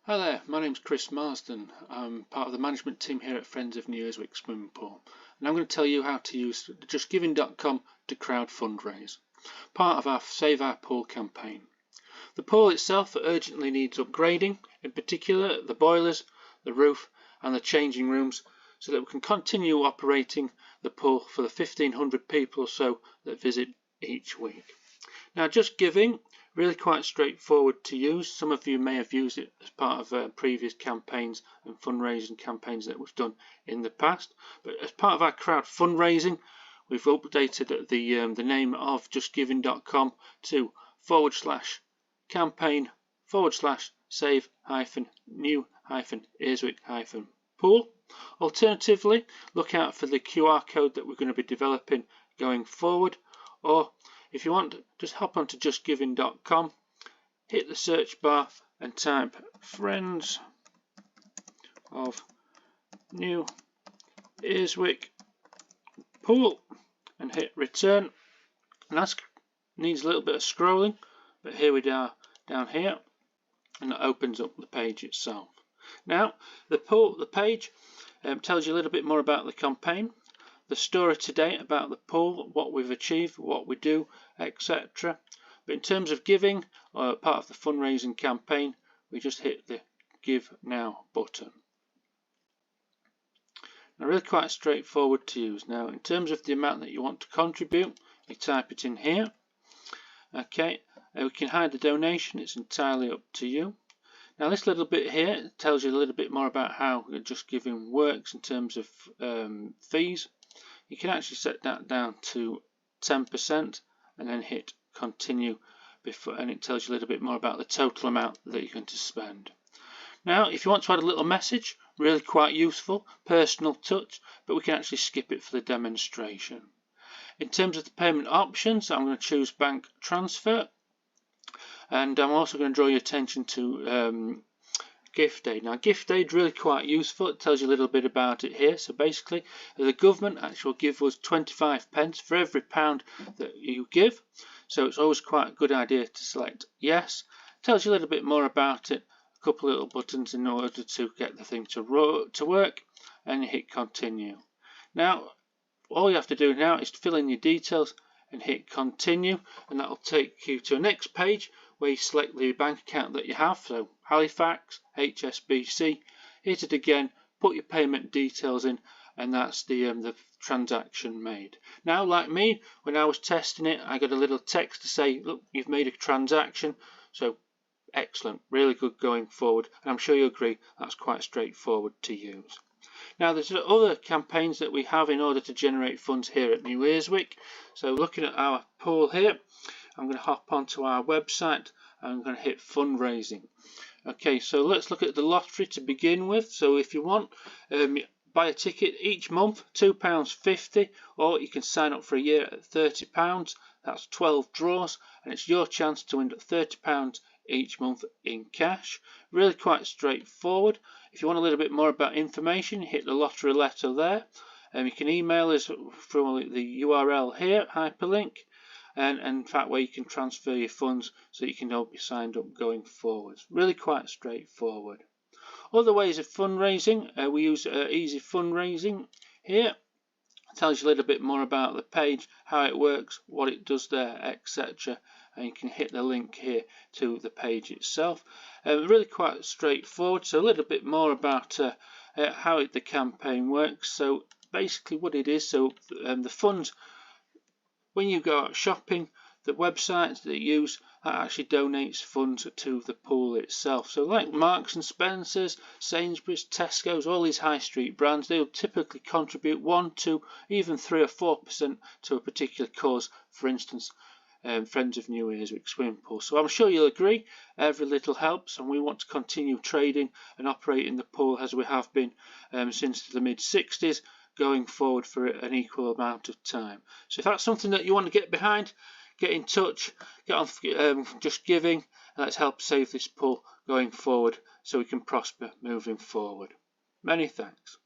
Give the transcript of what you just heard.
Hi there, my name's Chris Marsden. I'm part of the management team here at Friends of New Earswick Swimming Pool, and I'm going to tell you how to use justgiving.com to crowd fundraise, part of our Save Our Pool campaign. The pool itself urgently needs upgrading, in particular the boilers, the roof and the changing rooms, so that we can continue operating the pool for the 1,500 people or so that visit each week. Now, Just Giving, really quite straightforward to use. Some of you may have used it as part of previous campaigns and fundraising campaigns that we've done in the past. But as part of our crowd fundraising, we've updated the name of justgiving.com to /campaign/save-new-earswick-pool. Alternatively, look out for the QR code that we're going to be developing going forward, or if you want, just hop onto justgiving.com, hit the search bar and type Friends of New Earswick Pool and hit return. And that needs a little bit of scrolling, but here we are down here, and it opens up the page itself. Now, the page tells you a little bit more about the campaign, the story today about the pool, what we've achieved, what we do, etc. But in terms of giving, or part of the fundraising campaign, we just hit the Give Now button. Now, really quite straightforward to use. Now, in terms of the amount that you want to contribute, you type it in here. Okay, we can hide the donation, it's entirely up to you. Now, this little bit here tells you a little bit more about how Just Giving works in terms of fees. You can actually set that down to 10% and then hit continue and it tells you a little bit more about the total amount that you're going to spend. Now, if you want to add a little message, really quite useful, personal touch, but we can actually skip it for the demonstration. In terms of the payment options, I'm going to choose bank transfer, and I'm also going to draw your attention to gift aid. Now, gift aid really quite useful. It tells you a little bit about it here. So basically, the government actually will give us 25p for every £1 that you give. So it's always quite a good idea to select yes. It tells you a little bit more about it. A couple of little buttons in order to get the thing to work, and you hit continue. Now, all you have to do now is fill in your details and hit continue, and that will take you to a next page where you select the bank account that you have, so Halifax, HSBC, hit it again, put your payment details in, and that's the transaction made. Now, like me, when I was testing it, I got a little text to say, look, you've made a transaction, so excellent, really good going forward, and I'm sure you agree that's quite straightforward to use. Now, there's other campaigns that we have in order to generate funds here at New Earswick. So looking at our pool here, I'm going to hop onto our website and I'm going to hit fundraising. Okay, so let's look at the lottery to begin with. So if you want, buy a ticket each month, £2.50, or you can sign up for a year at £30. That's 12 draws, and it's your chance to win £30 each month in cash. Really quite straightforward. If you want a little bit more about information, hit the lottery letter there. You can email us through the URL here, hyperlink, and in fact where you can transfer your funds so you can all be signed up going forward. Really quite straightforward. Other ways of fundraising, we use Easyfundraiser here. It tells you a little bit more about the page, how it works, what it does there, etc. And you can hit the link here to the page itself. Really quite straightforward. So a little bit more about how the campaign works. So basically what it is, so the funds, when you go out shopping, the websites that you use actually donates funds to the pool itself. So like Marks and Spencer's, Sainsbury's, Tesco's, all these high street brands, they'll typically contribute 1, 2, even 3 or 4% to a particular cause. For instance, Friends of New Earswick Swimming Pool. So I'm sure you'll agree, every little helps, and we want to continue trading and operating the pool as we have been since the mid-60s, going forward for an equal amount of time. So if that's something that you want to get behind, get in touch, get on Just Giving, and let's help save this pool going forward so we can prosper moving forward. Many thanks.